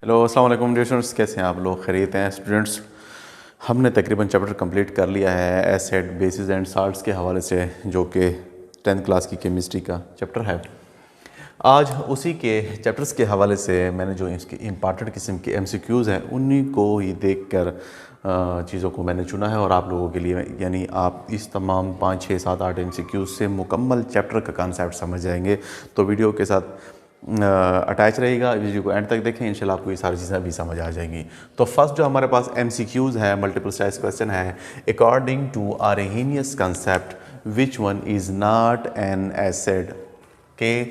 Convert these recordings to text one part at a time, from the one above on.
Hello अस्सलाम वालेकुम students, कैसे हैं आप लोग? खैरियत हैं स्टूडेंट्स? हमने तकरीबन चैप्टर कंप्लीट कर लिया है एसिड बेसिस एंड साल्ट्स के हवाले से, जो कि 10th क्लास की केमिस्ट्री का चैप्टर है। आज उसी के चैप्टर्स के हवाले से मैंने जो इसके इम्पॉर्टेंट किस्म के MCQs हैं उन्हीं को ही देख कर चीज़ों को मैंने चुना है और आप लोगों के लिए, यानी आप इस तमाम 5, 6, 7, 8 MCQs से मुकम्मल चैप्टर का कॉन्सेप्ट समझ जाएंगे। तो वीडियो के साथ अटैच रहेगा, वीडियो को एंड तक देखें, इंशाल्लाह आपको ये सारी चीज़ें भी समझ आ जाएंगी। तो फर्स्ट जो हमारे पास MCQs है, मल्टीपल चॉइस क्वेश्चन है। According to Arrhenius concept which one is not an acid, के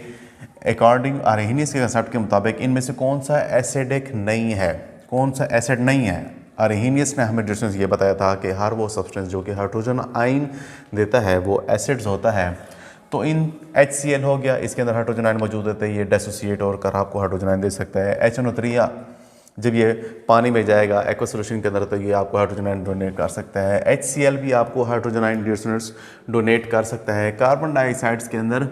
अकॉर्डिंग आर्हेनियस के कंसेप्ट के मुताबिक इनमें से कौन सा एसिडिक नहीं है, कौन सा एसिड नहीं है। आर्हेनियस ने हमें डिस्टेंस ये बताया था कि हर वो सब्सटेंस जो कि हाइड्रोजन आयन देता है वो एसिड्स होता है। तो इन HCl हो गया, इसके अंदर हाइड्रोजन आयन मौजूद होते हैं, ये डिसोसिएट और कर आपको हाइड्रोजन आयन दे सकता है। HNO3 जब ये पानी में जाएगा एक्वा सोल्यूशन के अंदर तो ये आपको हाइड्रोजन आयन डोनेट कर सकता है। HCl भी आपको हाइड्रोजन आयन डोनेट कर सकता है। कार्बन डाइऑक्साइड्स के अंदर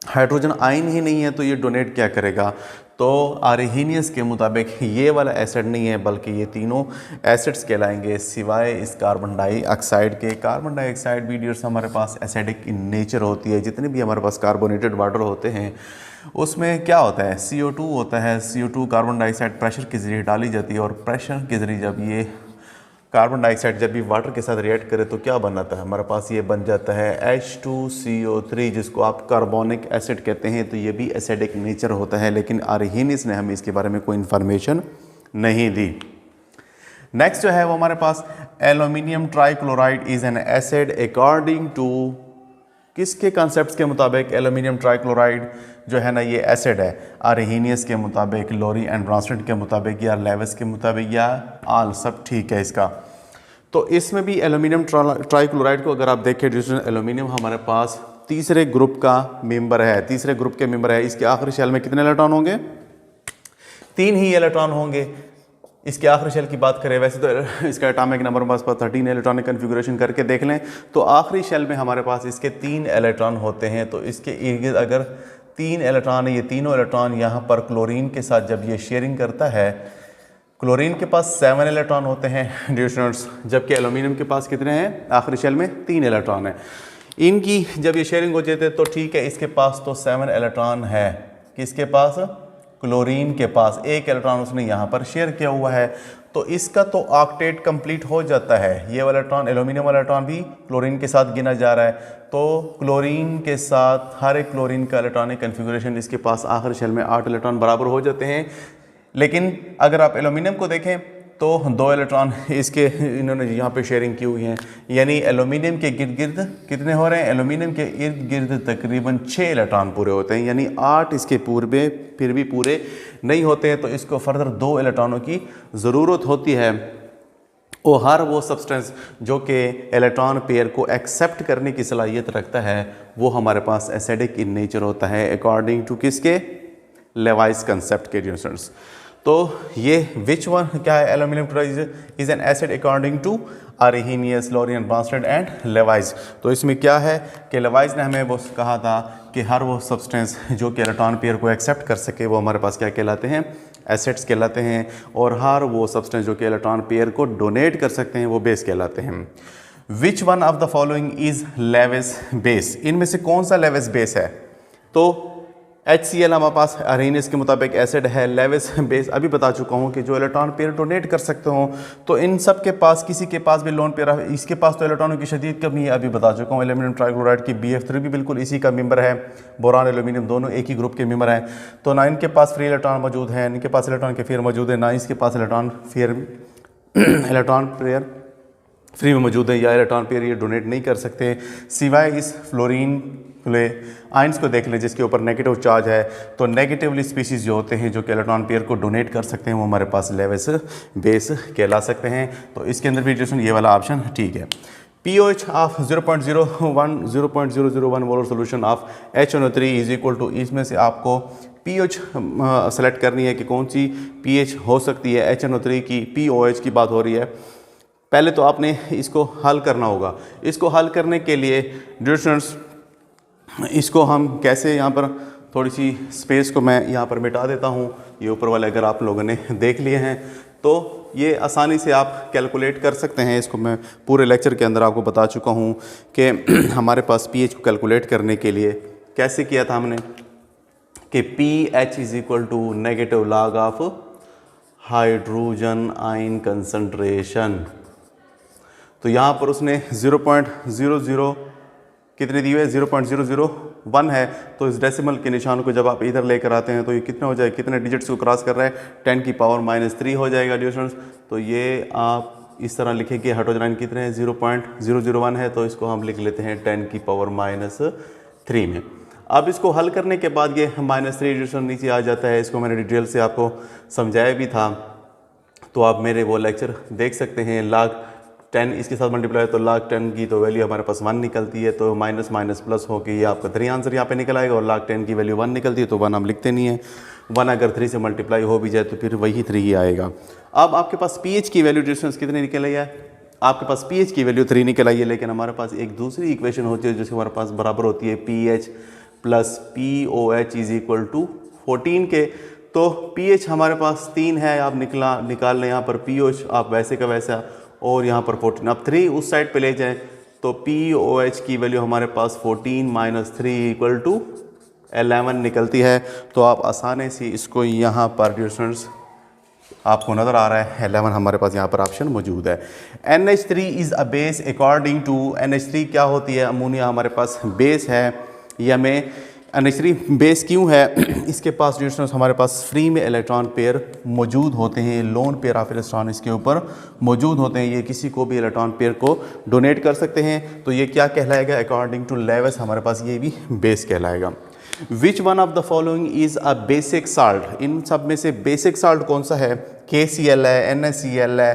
हाइड्रोजन आयन ही नहीं है तो ये डोनेट क्या करेगा? तो आर्हेनियस के मुताबिक ये वाला एसिड नहीं है, बल्कि ये तीनों एसिड्स कहलाएंगे सिवाय इस कार्बन डाइऑक्साइड के। कार्बन डाइऑक्साइड भी डियर्स हमारे पास एसिडिक इन नेचर होती है। जितने भी हमारे पास कार्बोनेटेड वाटर होते हैं उसमें क्या होता है, CO2 होता है। CO2 कार्बन डाइऑक्साइड प्रेशर के ज़रिए डाली जाती है और प्रेशर के ज़रिए जब ये कार्बन डाइऑक्साइड जब भी वाटर के साथ रिएक्ट करे तो क्या बनाता है हमारे पास? ये बन जाता है H2CO3, जिसको आप कार्बोनिक एसिड कहते हैं। तो ये भी एसिडिक नेचर होता है, लेकिन आर्हेनियस ने हमें इसके बारे में कोई इन्फॉर्मेशन नहीं दी। नेक्स्ट जो है वो हमारे पास aluminium trichloride is an acid according to, किसके कॉन्सेप्ट्स के मुताबिक एल्यूमिनियम ट्राइक्लोराइड जो है ना ये एसिड है? आर्हेनियस के मुताबिक, लोरी एंड ब्रांसटेड के मुताबिक, या लेविस के मुताबिक, या आल सब ठीक है इसका। तो इसमें भी एल्यूमिनियम ट्राइक्लोराइड को अगर आप देखें, एल्यूमिनियम हमारे पास तीसरे ग्रुप का मेंबर है, तीसरे ग्रुप के मेंबर है। इसके आखिरी शेल में कितने इलेक्ट्रॉन होंगे? 3 ही इलेक्ट्रॉन होंगे। इसके आखिरी शेल की बात करें, वैसे तो इसका एटॉमिक नंबर हमारे पास 13 इलेक्ट्रॉनिक कन्फिगरेशन करके देख लें तो आखिरी शेल में हमारे पास इसके 3 इलेक्ट्रॉन होते हैं। तो इसके इर्द अगर 3 इलेक्ट्रॉन है, ये तीनों इलेक्ट्रॉन यहाँ पर क्लोरीन के साथ जब ये शेयरिंग करता है, क्लोरीन के पास 7 इलेक्ट्रॉन होते हैं डियर स्टूडेंट्स, जबकि एल्यूमिनियम के पास कितने हैं? आखिरी शेल में 3 इलेक्ट्रॉन है। इनकी जब ये शेयरिंग हो जाती है तो ठीक है, इसके पास तो 7 इलेक्ट्रॉन है, किसके पास? क्लोरीन के पास 1 इलेक्ट्रॉन उसने यहाँ पर शेयर किया हुआ है। तो इसका तो ऑक्टेट कंप्लीट हो जाता है। ये वाला इलेक्ट्रॉन, एल्यूमिनियम वाला इलेक्ट्रॉन भी क्लोरीन के साथ गिना जा रहा है। तो क्लोरीन के साथ हर एक क्लोरीन का इलेक्ट्रॉनिक कन्फिगरेशन इसके पास आखिरी शेल में 8 इलेक्ट्रॉन बराबर हो जाते हैं। लेकिन अगर आप एल्यूमिनियम को देखें तो 2 इलेक्ट्रॉन इसके इन्होंने यहाँ पे शेयरिंग की हुई हैं, यानी एल्यूमिनियम के गिर्द गिर्द कितने हो रहे हैं? एल्यूमिनियम के इर्द गिर्द तकरीबन 6 इलेक्ट्रॉन पूरे होते हैं, यानी 8 इसके पूरे फिर भी पूरे नहीं होते हैं। तो इसको फर्दर 2 इलेक्ट्रॉनों की ज़रूरत होती है। और हर वो सब्सटेंस जो कि इलेक्ट्रॉन पेयर को एक्सेप्ट करने की सलाहियत रखता है वो हमारे पास एसिडिक इन नेचर होता है, अकॉर्डिंग टू किसके? लेवाइस कंसेप्ट के डिस्टेंस। तो ये विच वन क्या है? Aluminium trichloride is an acid according to Arrhenius, Lowry and Bronsted and Lewis. तो इसमें क्या है कि लेवाइस ने हमें वो कहा था कि हर वो सब्सटेंस जो कि इलेक्ट्रॉन पेयर को एक्सेप्ट कर सके वो हमारे पास क्या कहलाते हैं? एसिड्स कहलाते हैं। और हर वो सब्सटेंस जो कि इलेक्ट्रॉन पेयर को डोनेट कर सकते हैं वो बेस कहलाते हैं। Which one of the following is Lewis base? इनमें से कौन सा लेविस बेस है? तो HCl हमारे पास आर्हेनियस के मुताबिक एसिड है। लेविस बेस अभी बता चुका हूँ कि जो इलेक्ट्रॉन पेयर डोनेट कर सकते हो। तो इन सब के पास किसी के पास भी लोन पेयर, इसके पास तो इलेक्ट्रॉनों की शदीद कमी है, अभी बता चुका हूँ। एल्यूमिनियम ट्राइक्लोराइड की BF3 भी बिल्कुल इसी का मेंबर है। बोरान एल्यूमिनियम दोनों एक ही ग्रुप के मेंबर हैं। तो ना इनके पास फ्री इलेक्ट्रॉन मौजूद है, इनके पास इलेक्ट्रॉन के फेयर मौजूद है, ना इसके पास इलेक्ट्रॉन पेयर फ्री में मौजूद है, या इलेक्ट्रॉन पेयर ये डोनेट नहीं कर सकते सिवाय इस फ्लोरीन आयंस को देख लें जिसके ऊपर नेगेटिव चार्ज है। तो नेगेटिवली स्पीशीज़ जो होते हैं जो कि इलेक्ट्रॉन पेयर को डोनेट कर सकते हैं वो हमारे पास लेविस बेस कहला सकते हैं। तो इसके अंदर भी जो ये वाला ऑप्शन ठीक है। pH of 0.001 molar solution of HNO3 is equal to, इसमें से आपको pH सेलेक्ट करनी है कि कौन सी pH हो सकती है। HNO3 की POH की बात हो रही है। पहले तो आपने इसको हल करना होगा। इसको हल करने के लिए डियर स्टूडेंट्स इसको हम कैसे यहाँ पर थोड़ी सी स्पेस को मैं यहाँ पर मिटा देता हूँ। ये ऊपर वाले अगर आप लोगों ने देख लिए हैं तो ये आसानी से आप कैलकुलेट कर सकते हैं। इसको मैं पूरे लेक्चर के अंदर आपको बता चुका हूँ कि हमारे पास pH को कैलकुलेट करने के लिए कैसे किया था हमने कि pH is equal to negative log of hydrogen ion concentration. तो यहाँ पर उसने 0.00 कितने दी हुई है, 0.001 है। तो इस डेसिमल के निशान को जब आप इधर लेकर आते हैं तो ये कितना हो जाए, कितने डिजिट्स को क्रॉस कर रहा है, 10 की पावर -3 हो जाएगा डियर स्टूडेंट्स। तो ये आप इस तरह लिखें कि हाइड्रोजन आयन कितने हैं, 0.001 है। तो इसको हम लिख लेते हैं 10 की पावर -3 में। अब इसको हल करने के बाद ये -3 नीचे आ जाता है। इसको मैंने डिटेल से आपको समझाया भी था, तो आप मेरे वो लेक्चर देख सकते हैं। log 10 इसके साथ मल्टीप्लाई तो log 10 की तो वैल्यू हमारे पास 1 निकलती है, तो माइनस माइनस प्लस होकर ये आपका 3 आंसर यहाँ पे निकल आएगा। और log 10 की वैल्यू 1 निकलती है तो 1 हम लिखते नहीं है। 1 अगर 3 से मल्टीप्लाई हो भी जाए तो फिर वही 3 ही आएगा। अब आपके पास pH की वैल्यू डिस्टेंस कितनी निकल आई है, आपके पास pH की वैल्यू 3 निकल आई है। लेकिन हमारे पास एक दूसरी इक्वेशन होती है जिसके हमारे पास बराबर होती है pH plus POH is equal to 14 के। तो pH हमारे पास 3 है, आप निकाल लें यहाँ पर POH आप वैसे का वैसा, और यहाँ पर 14। अब 3 उस साइड पे ले जाएं तो POH की वैल्यू हमारे पास 14 - 3 इक्वल टू 11 निकलती है। तो आप आसानी से इसको यहाँ पर डिस्टेंस आपको नज़र आ रहा है 11 हमारे पास यहाँ पर ऑप्शन मौजूद है। NH3 is a base according to, NH3 क्या होती है, अमोनिया हमारे पास बेस है। ये हमें NH3 बेस क्यों है, इसके पास डिस्टेंस हमारे पास फ्री में इलेक्ट्रॉन पेयर मौजूद होते हैं, लोन पेयर ऑफ इलेक्ट्रॉन इसके ऊपर मौजूद होते हैं। ये किसी को भी इलेक्ट्रॉन पेयर को डोनेट कर सकते हैं। तो ये क्या कहलाएगा, अकॉर्डिंग टू लेविस हमारे पास ये भी बेस कहलाएगा। Which one of the following is a basic salt, इन सब में से बेसिक साल्ट कौन सा है, KCl है, NaCl है,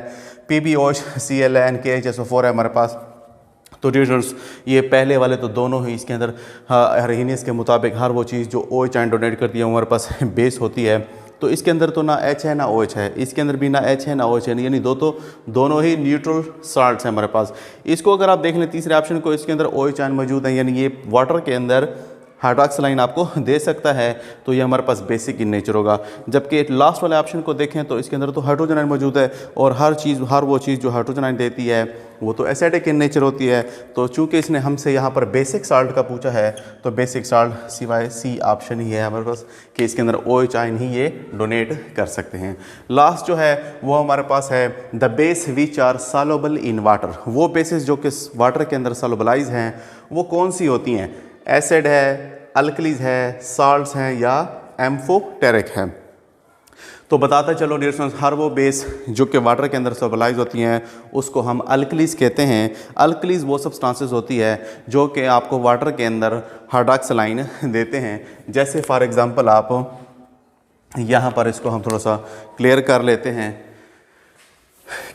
PbOH है, NaKHSO4 है हमारे पास। तो डिस्टेंस ये पहले वाले तो दोनों ही इसके अंदर अरहीनियस के मुताबिक हर वो चीज़ जो OH आयन डोनेट करती है हमारे पास बेस होती है। तो इसके अंदर तो ना H है ना OH है, इसके अंदर भी ना H है ना OH है, यानी दोनों ही न्यूट्रल साल्ट्स हैं हमारे पास। इसको अगर आप देख लें तीसरे ऑप्शन को, इसके अंदर OH आयन मौजूद है, यानी ये वाटर के अंदर हाइड्रॉक्सिल आपको दे सकता है। तो ये हमारे पास बेसिक इन नेचर होगा। जबकि लास्ट वाले ऑप्शन को देखें तो इसके अंदर तो हाइड्रोजन आयन मौजूद है, और हर वो चीज़ जो हाइड्रोजन आयन देती है वो तो एसिडिक इन नेचर होती है। तो चूंकि इसने हमसे यहाँ पर बेसिक साल्ट का पूछा है तो बेसिक साल्ट सिवाय C ऑप्शन ही है हमारे पास कि इसके अंदर OH आयन ही ये डोनेट कर सकते हैं। लास्ट जो है वो हमारे पास है the base which are soluble in water. वो बेसिस जो कि वाटर के अंदर सॉल्युबलाइज हैं वो कौन सी होती हैं, एसिड है, अल्कलीज है, साल्ट्स हैं या एम्फोटेरिक है। तो बताता चलो डियर स्टूडेंट्स, हर वो बेस जो कि वाटर के अंदर सॉल्युबलाइज होती हैं उसको हम अल्कलीज कहते हैं। अल्कलीज वो सब्सटेंसेस होती है जो कि आपको वाटर के अंदर हाइड्रॉक्सिल आयन देते हैं। जैसे फॉर एग्जांपल आप यहाँ पर इसको हम थोड़ा सा क्लियर कर लेते हैं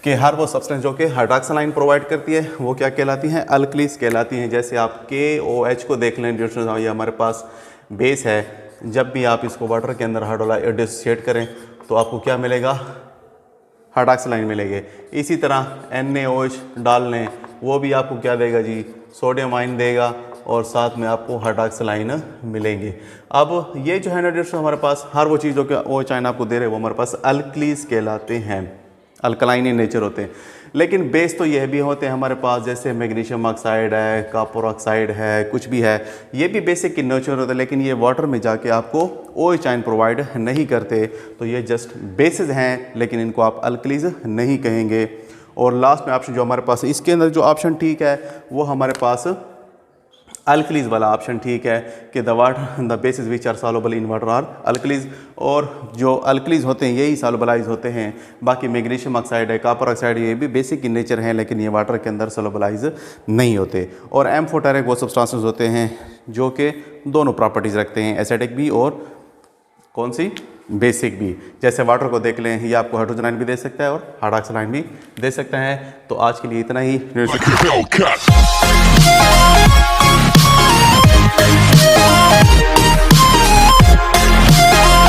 कि हर वो सब्सटेंस जो कि हाइड्रॉक्सिल आयन प्रोवाइड करती है वो क्या कहलाती हैं, अल्कलीज कहलाती हैं। जैसे आप KOH को देख लें, ये हमारे पास बेस है। जब भी आप इसको वाटर के अंदर हाइड्रोलाइज डिसोसिएट करें तो आपको क्या मिलेगा, हाइड्रॉक्सिल आयन मिलेंगे। इसी तरह NaOH डाल लें, वो भी आपको क्या देगा जी, सोडियम आयन देगा, और साथ में आपको हाइड्रॉक्सिल आयन मिलेंगे। अब ये जो है ना डिस्टेंस हमारे पास हर वो चीज़ जो कि OH आयन आपको दे रहे हैं वो हमारे पास अल्कलीज कहलाते हैं, अल्कलाइन इन नेचर होते हैं। लेकिन बेस तो यह भी होते हैं हमारे पास, जैसे मैग्नीशियम ऑक्साइड है, कॉपर ऑक्साइड है, कुछ भी है, ये भी बेसिक इन नेचर होते हैं। लेकिन ये वाटर में जाके आपको OH आयन प्रोवाइड नहीं करते, तो ये जस्ट बेसिस हैं, लेकिन इनको आप अल्कलीज नहीं कहेंगे। और लास्ट में ऑप्शन जो हमारे पास इसके अंदर जो ऑप्शन ठीक है वो हमारे पास अल्कलीज वाला ऑप्शन ठीक है कि the bases which are soluble in water are alkalis. और जो अल्कलीज होते हैं यही सॉल्युबलाइज होते हैं। बाकी मैग्नीशियम ऑक्साइड है, कॉपर ऑक्साइड, ये भी बेसिक इन नेचर हैं, लेकिन ये वाटर के अंदर सॉल्युबलाइज नहीं होते। और एम्फोटेरिक वो सब्सटेंसेस होते हैं जो कि दोनों प्रॉपर्टीज़ रखते हैं, एसिडिक भी और कौन सी, बेसिक भी। जैसे वाटर को देख लें, ये आपको हाइड्रोजन आयन भी दे सकता है और हाइड्रॉक्सिल आयन भी दे सकता है। तो आज के लिए इतना ही।